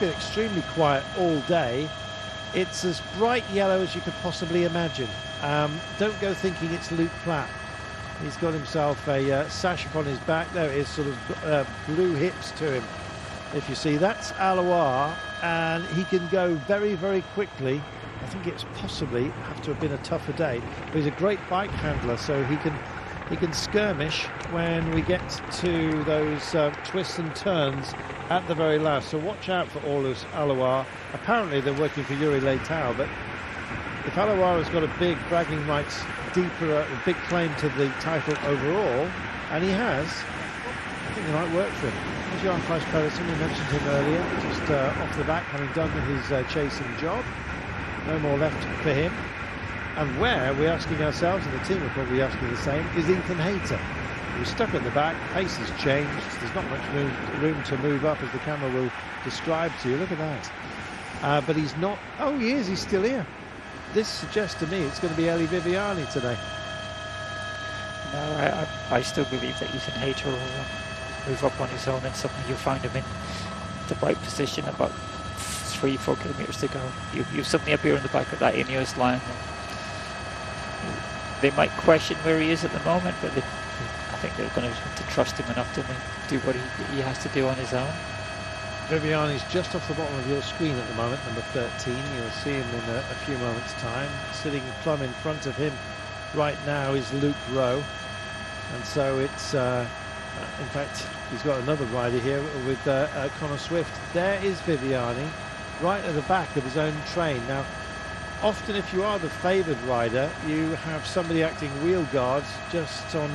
been extremely quiet all day. It's as bright yellow as you could possibly imagine. Don't go thinking it's Luke Platt. He's got himself a sash upon his back. There is sort of blue hips to him. If you see, that's Alois, and he can go very, very quickly. I think it's possibly have to have been a tougher day, but he's a great bike handler, so he can skirmish when we get to those twists and turns at the very last. So watch out for Aulus Alois. Apparently they're working for Yuri Leitao, but if Alois has got a big bragging rights, a big claim to the title overall, and he has, I think it might work for him. There's Jan Klaus Pedersen, we mentioned him earlier, just off the back, having done his chasing job. No more left for him. And where, we're asking ourselves, and the team are probably asking the same, is Ethan Hayter. He's stuck in the back, pace has changed, there's not much room to move up, as the camera will describe to you. Look at that. But he's not, oh he is, he's still here. This suggests to me it's going to be Eli Viviani today. No, I still believe that Ethan Hayter will move up on his own, and suddenly you'll find him in the right position about 3-4 kilometers to go. You suddenly appear in the back of that Ineos line. They might question where he is at the moment, but I think they're going to have to trust him enough to do what he has to do on his own. Viviani's just off the bottom of your screen at the moment, number 13. You'll see him in a few moments' time. Sitting plumb in front of him right now is Luke Rowe. And so it's, in fact, he's got another rider here with Connor Swift. There is Viviani, right at the back of his own train. Now, often if you are the favoured rider, you have somebody acting wheel guards just on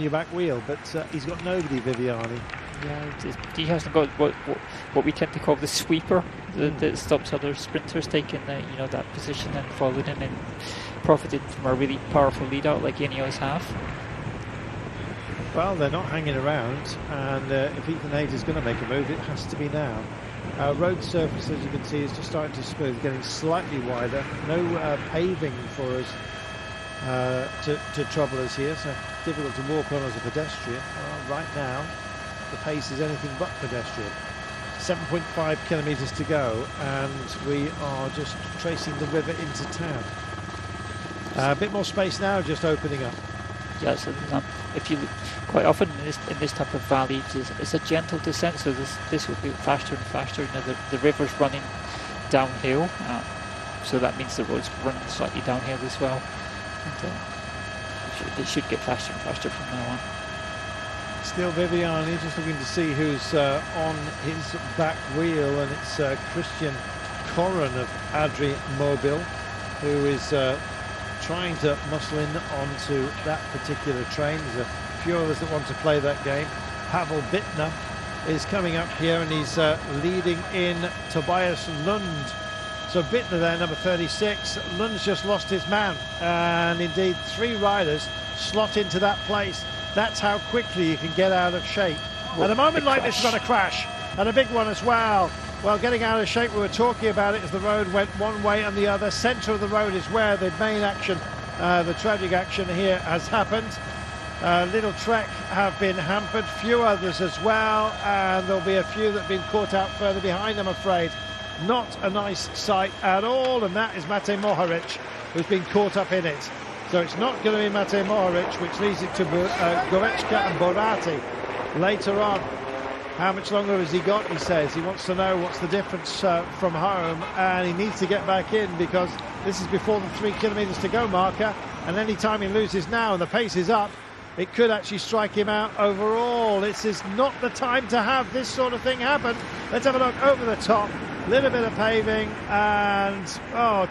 your back wheel, but he's got nobody, Viviani. Yeah, he hasn't got what we tend to call the sweeper that stops other sprinters taking that position and following him and profited from a really powerful lead out like Ineos have. Well, they're not hanging around, and if Ethan Hayter is going to make a move, it has to be now. Road surface, as you can see, is just starting to smooth, getting slightly wider. No paving for us to trouble us here, so difficult to walk on as a pedestrian. Right now, the pace is anything but pedestrian. 7.5 kilometres to go, and we are just tracing the river into town. A bit more space now, just opening up. Yeah, so if you look, quite often in this type of valley, it's a gentle descent, so this will be faster and faster. The river's running downhill, so that means the road's running slightly downhill as well. And, they should get faster and faster from now on. Still Viviani, just looking to see who's on his back wheel, and it's Christian Corran of Adri Mobile, who is trying to muscle in onto that particular train. There's a few others that want to play that game. Pavel Bittner is coming up here, and he's leading in Tobias Lund. So Bittner there, number 36. Lund's just lost his man, and indeed 3 riders slot into that place. That's how quickly you can get out of shape. At a moment like this, you've got a crash, and a big one as well. Well, getting out of shape, we were talking about it as the road went one way and the other. Centre of the road is where the main action, the tragic action here has happened. Little Trek have been hampered, few others as well, and there'll be a few that have been caught out further behind, I'm afraid. Not a nice sight at all, and that is Mate Mohoric, who's been caught up in it. So it's not going to be Mate Mohoric, which leads it to Goretzka and Borati later on. How much longer has he got, he says. He wants to know what's the difference from home, and he needs to get back in because this is before the 3 kilometres to go marker, and any time he loses now and the pace is up, it could actually strike him out overall. This is not the time to have this sort of thing happen. Let's have a look over the top. Little bit of paving and,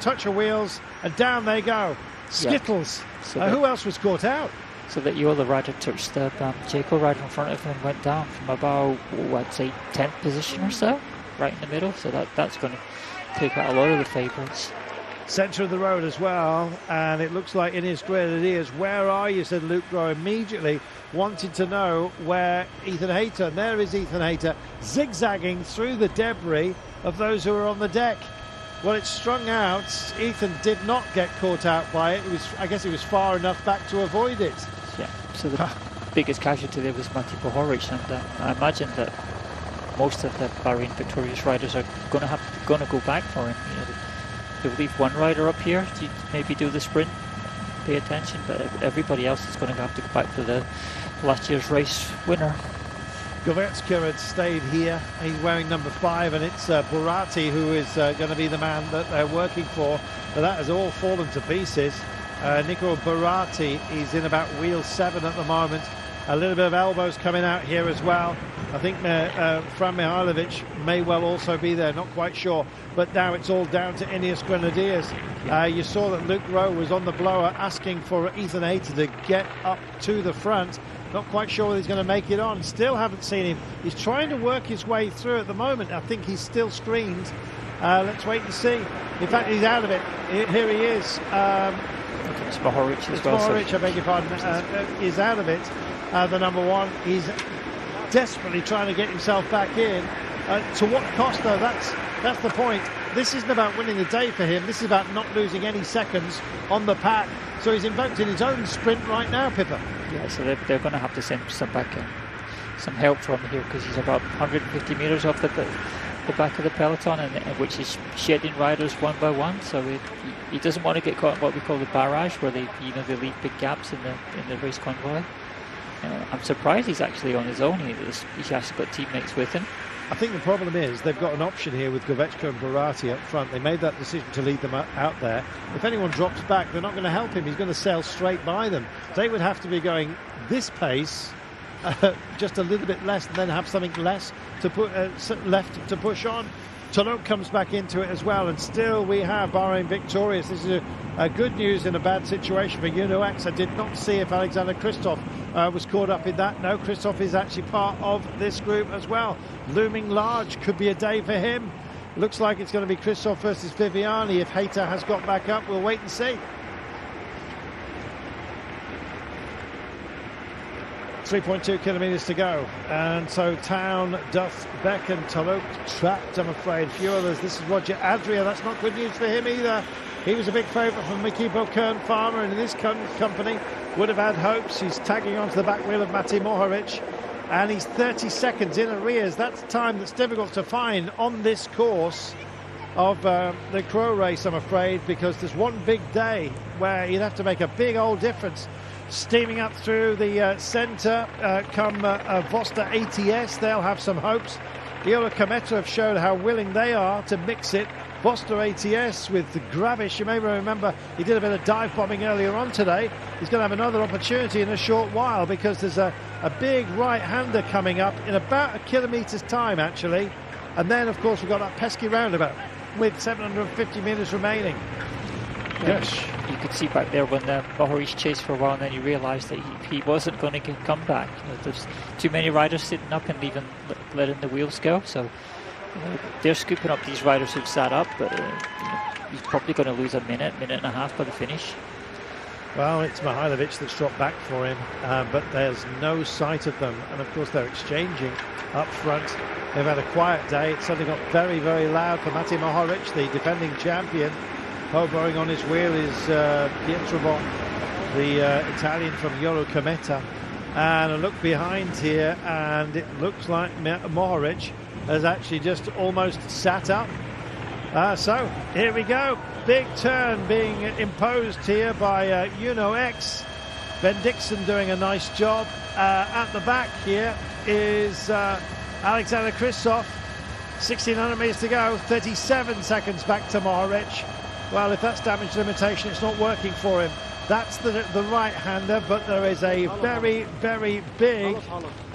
touch of wheels, and down they go. Skittles. Yeah. So who else was caught out? So that the rider touched the Jaco rider in front of him and went down from about, I'd say, 10th position or so, right in the middle. So that's going to take out a lot of the favourites. Centre of the road as well, and it looks like Ineos Grenadiers. Where are you? Said Luke Rowe, immediately wanted to know where Ethan Hayter. And there is Ethan Hayter zigzagging through the debris of those who are on the deck. Well, it's strung out. Ethan did not get caught out by it. I guess it was far enough back to avoid it. Yeah, so the biggest casualty there was Mate Mohoric, and I imagine that most of the Bahrain victorious riders are going to go back for him. You know, they'll leave one rider up here to maybe do the sprint, pay attention, but everybody else is going to have to go back for the last year's race winner. Govetska had stayed here. He's wearing number 5, and it's Burati who is going to be the man that they're working for. But that has all fallen to pieces. Nico Burati is in about wheel 7 at the moment. A little bit of elbows coming out here as well. I think Fran Mihailovic may well also be there, not quite sure. But now it's all down to Ineos Grenadiers. You saw that Luke Rowe was on the blower asking for Ethan Hayter to get up to the front. Not quite sure whether he's going to make it on. Still haven't seen him. He's trying to work his way through at the moment. I think he's still screened. Let's wait and see. In fact, he's out of it. Here he is. It's Mohoric as well. Mohoric, I beg your pardon, is out of it. The number 1. He's desperately trying to get himself back in. To what cost, though? That's the point. This isn't about winning the day for him. This is about not losing any seconds on the pack. So he's invoked in his own sprint right now, Pippa. Yeah, so they're going to have to send some help from here, because he's about 150 metres off the back of the peloton, and which is shedding riders one by one. So he doesn't want to get caught in what we call the barrage, where they leave big gaps in the race convoy. I'm surprised he's actually on his own. He's actually got teammates with him. I think the problem is they've got an option here with Govetska and Burati up front. They made that decision to lead them out there. If anyone drops back, they're not going to help him. He's going to sail straight by them. They would have to be going this pace, just a little bit less, and then have something less to put left to push on. Tolok comes back into it as well, and still we have Bahrain victorious. This is a good news in a bad situation for UNOX. I did not see if Alexander Kristoff was caught up in that. No, Kristoff is actually part of this group as well. Looming large, could be a day for him. Looks like it's going to be Kristoff versus Viviani. If Hayter has got back up, we'll wait and see. 3.2 kilometres to go, and so Town doth beckon. Tolok trapped, I'm afraid. A few others. This is Roger Adria. That's not good news for him either. He was a big favourite for Mickey Bokern Farmer, and in this company would have had hopes. He's tagging onto the back wheel of Matej Mohoric, and he's 30 seconds in arrears. That's time that's difficult to find on this course of the CRO race, I'm afraid, because there's one big day where you'd have to make a big old difference. Steaming up through the centre come Vosta ATS. They'll have some hopes. Eurocometa have showed how willing they are to mix it. Vosta ATS with the Gravish. You may remember he did a bit of dive bombing earlier on today. He's going to have another opportunity in a short while, because there's a big right-hander coming up in about a kilometre's time, actually. And then, of course, we've got that pesky roundabout with 750 metres remaining. Yes. You could see back there when Mohoric chased for a while, and then he realised that he wasn't going to come back. There's too many riders sitting up and letting the wheels go. So they're scooping up these riders who've sat up, but he's probably going to lose a minute and a half by the finish. Well, it's Mihailovic that's dropped back for him, but there's no sight of them. And of course they're exchanging up front. They've had a quiet day. It suddenly got very, very loud for Matej Mohoric, the defending champion. Hoboing on his wheel is Pietrobon, the Italian from Eurocometa. And a look behind here, and it looks like Mohoric has actually just almost sat up. So here we go. Big turn being imposed here by UNOX. Ben Dixon doing a nice job. At the back here is Alexander Kristoff. 1,600 metres to go, 37 seconds back to Mohoric. Well, if that's damage limitation, it's not working for him. That's the right-hander, but there is a very, very big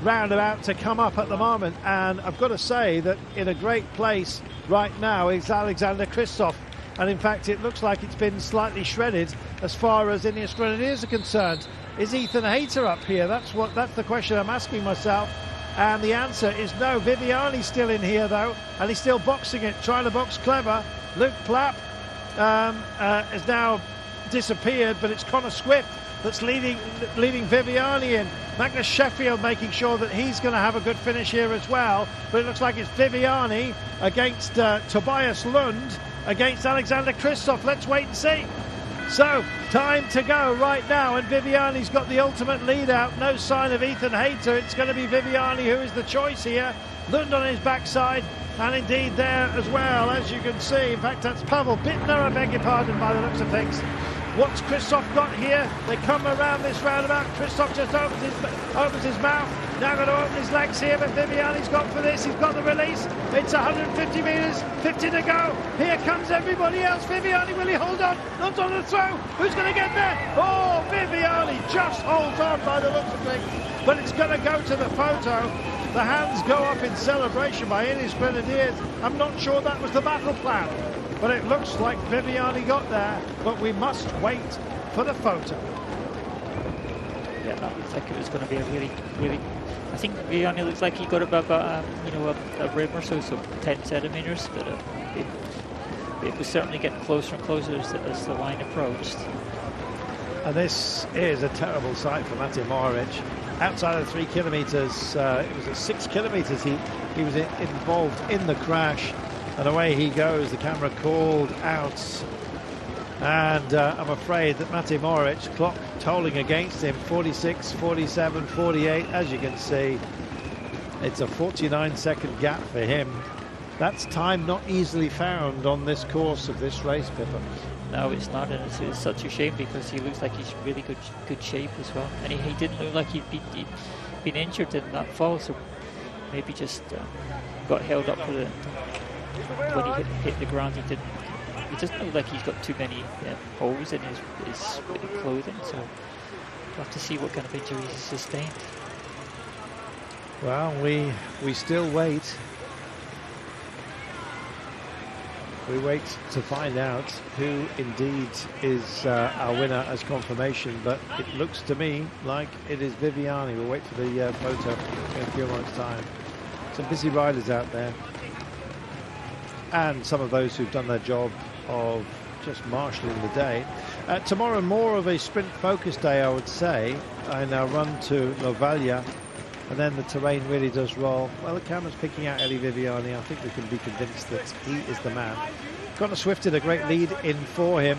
roundabout to come up at the moment. And I've got to say that in a great place right now is Alexander Kristoff. And in fact, it looks like it's been slightly shredded as far as Ineos Grenadiers are concerned. Is Ethan Hayter up here? That's the question I'm asking myself. And the answer is no. Viviani's still in here, though, and he's still boxing it, trying to box clever. Luke Plapp has now disappeared, but it's Connor Swift that's leading Viviani in. Magnus Sheffield making sure that he's going to have a good finish here as well, but it looks like it's Viviani against Tobias Lund against Alexander Kristoff. Let's wait and see. So, time to go right now, and Viviani's got the ultimate lead out. No sign of Ethan Hayter. It's going to be Viviani who is the choice here. Lund on his backside, and indeed there as well, as you can see. In fact, that's Pavel Bittner, I beg your pardon, by the looks of things. What's Christoph got here? They come around this roundabout. Christoph just opens his mouth. Now going to open his legs here, but Viviani's got for this. He's got the release. It's 150 metres, 50 to go. Here comes everybody else. Viviani, will he hold on? Not on the throw. Who's going to get there? Oh, Viviani just holds on by the looks of things. But it's going to go to the photo. The hands go up in celebration by Ineos Grenadiers. I'm not sure that was the battle plan, but it looks like Viviani got there. But we must wait for the photo. Yeah, that looks like it was going to be a really, really. I think Viviani looks like he got about a rim or so 10 centimeters, but it was certainly getting closer and closer as the line approached. And this is a terrible sight for Matej Mohoric. Outside of 3 kilometers, it was at 6 kilometers he was involved in the crash, and away he goes. The camera called out, and I'm afraid that Matej Mohoric, clock tolling against him, 46, 47, 48. As you can see, it's a 49-second gap for him. That's time not easily found on this course of this race, Pippa. No, it's not, and it's such a shame because he looks like he's really good shape as well, and he didn't look like he'd been injured in that fall, so maybe just got held up for the when he hit the ground. He doesn't look like he's got too many holes in his clothing, so we'll have to see what kind of injuries he's sustained. Well, we still wait. We wait to find out who indeed is our winner as confirmation, but it looks to me like it is Viviani. We'll wait for the photo in a few moments' time. Some busy riders out there, and some of those who've done their job of just marshalling the day. Tomorrow, more of a sprint-focused day, I would say, in our run to Novalia. And then the terrain really does roll. Well, the camera's picking out Eli Viviani. I think we can be convinced that he is the man. Connor Swift did a great lead in for him.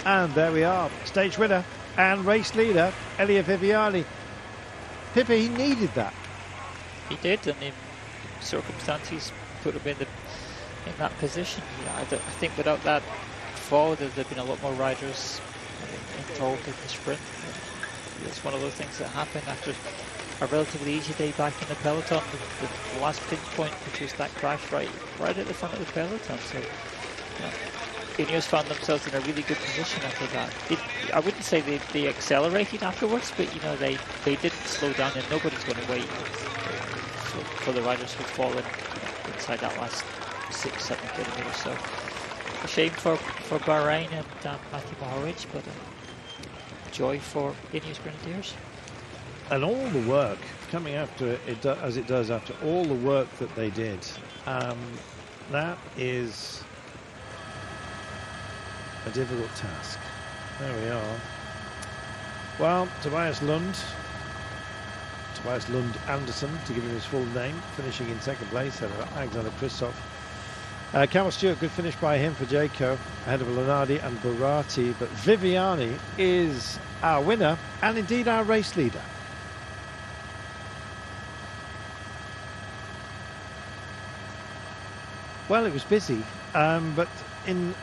And there we are. Stage winner and race leader, Elia Viviani. Pippa, he needed that. He did, and the circumstances put him in that position. Yeah, I think without that fall, there'd have been a lot more riders involved in the sprint. It's one of those things that happen after a relatively easy day back in the peloton. The last pinch point, which was that crash right at the front of the peloton. So Ineos found themselves in a really good position after that. I wouldn't say they accelerated afterwards, but they didn't slow down, and nobody's going to wait for the riders who've fallen inside that last 6-7 kilometers. So a shame for Bahrain and Matej Mohoric, but joy for Ineos Grenadiers. And all the work coming after it, as it does after all the work that they did, that is a difficult task. There we are. Well, Tobias Lund Anderson, to give him his full name, finishing in second place over Alexander Kristoff. Campbell Stewart, good finish by him for Jayco, ahead of Lunardi and Barati, but Viviani is our winner and indeed our race leader. Well, it was busy, but in